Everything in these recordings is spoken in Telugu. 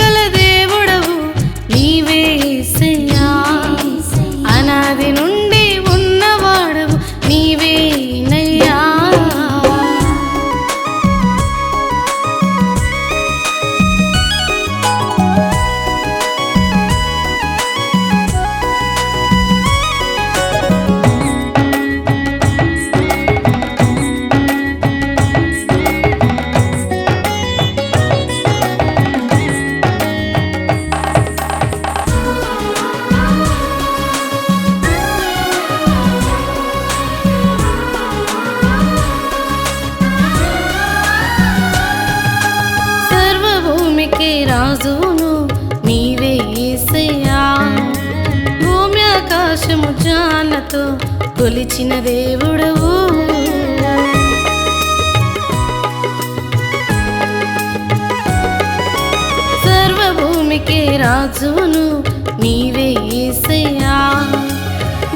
గల దేవుడవు నీవే యేసయ్యా అనాది నుండి ఉన్నవాడవు నీవేనయ్యా రాజును నీవే యేసయ్యా భూమి ఆకాశము జానతో కొలిచిన దేవుడవు సర్వభూమికి రాజును నీవే యేసయ్యా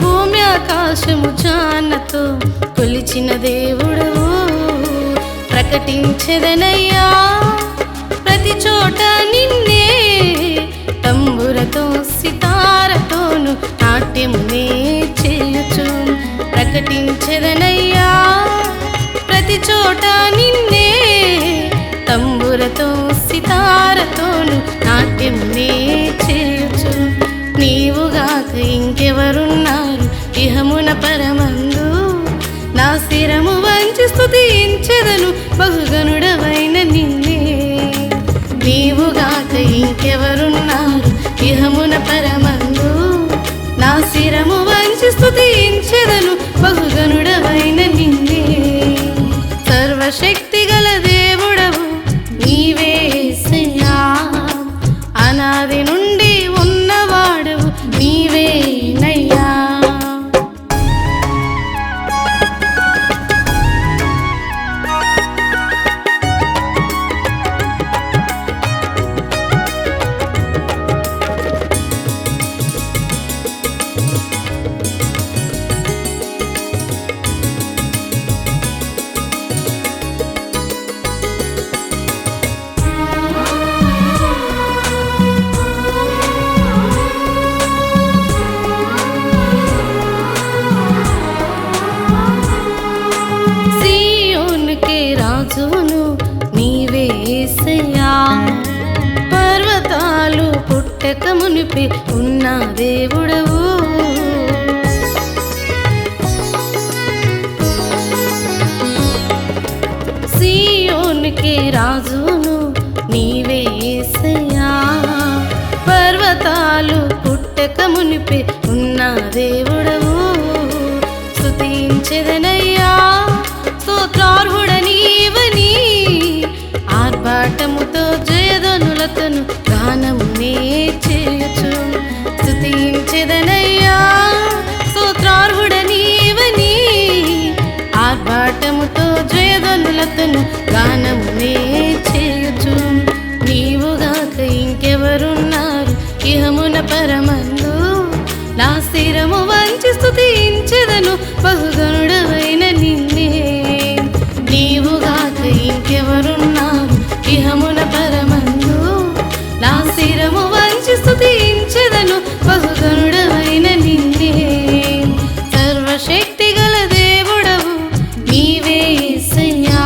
భూమి ఆకాశము జానతో కొలిచిన దేవుడవు ప్రకటించెదనయ్యా ప్రతి చోట నిన్నే తంబురతో సితారతోను నాట్యమునే చేయుచు ప్రకటించెదనయ్యా ప్రతి చోట నిన్నే తంబురతో సితారతోను నాట్యమునే చేయుచు నీవుగాక ఇంకెవరున్నారు ఇహమున పరమందు నా శిరము వంచి స్తుతించెదను బహుగనుడవైన నిన్నే నీవుగాక ఇంకెవరున్నారు ఇహమున పరమందు నా శిరము వంచి స్తుతించెదను బహుగనుడవైన నిన్నే సర్వశక్తి గల దేవుడవు నీవే యేసయ్యా అనాది నుండి ఉన్నవాడవు నీవేనయ్యా రాజును నీవే యేసయ్యా పర్వతాలు పుట్టక మునిపి ఉన్న దేవుడవు సీయోనుకి రాజును నీవే యేసయ్యా పర్వతాలు పుట్టక మునిపి ఉన్న దేవుడవు స్తుతించెదనయ్యా స్తోత్రార్హుడనీవని ఆర్భాటముతో జయధ్వనులతోను గానమునే చేయుచు స్తుతించెదనయ్యా స్తోత్రార్హుడనీవని ఆర్భాటముతో జయధ్వనులతోను గానమునే చేయుచు నీవుగాక ఇంకెవరున్నారు ఇహమున పరమందు నా శిరము వంచి స్తుతించెదను బహుగనుడవైన నిన్నే నీవుగాక ఇంకెవరున్నారు ఇహమున పరమందు నా శిరము వంచి స్తుతించెదను బహుగనుడవైన నిన్నే సర్వశక్తి గల దేవుడవు నీవే యేసయ్యా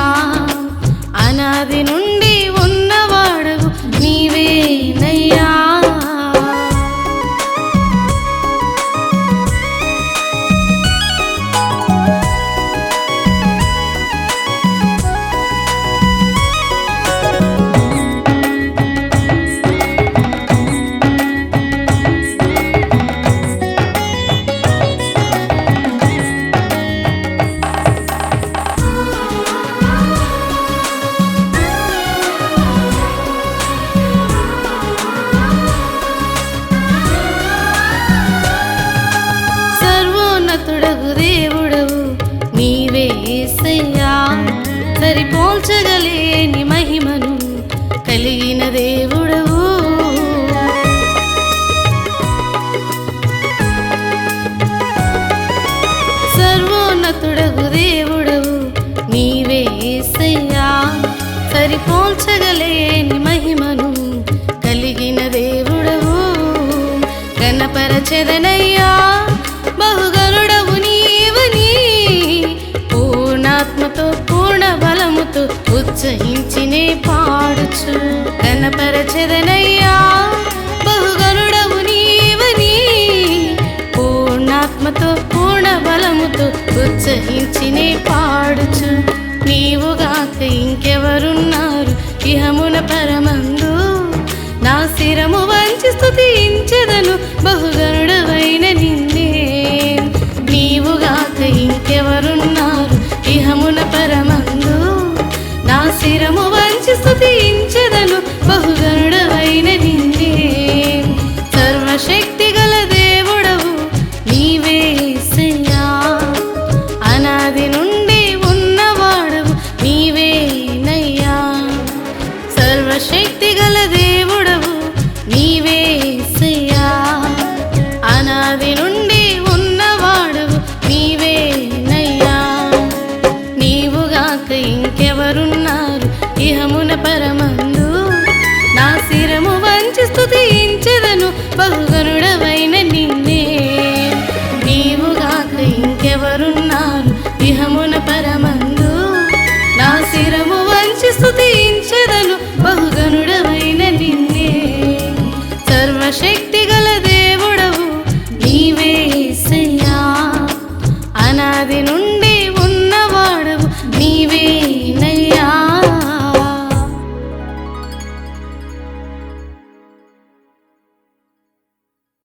గణపరచెదనయ్యా బహుగనుడవు నీవని పూర్ణాత్మతో పూర్ణ బలముతో ఉత్సహించినే పాడుచు గణపరచెదనయ్యా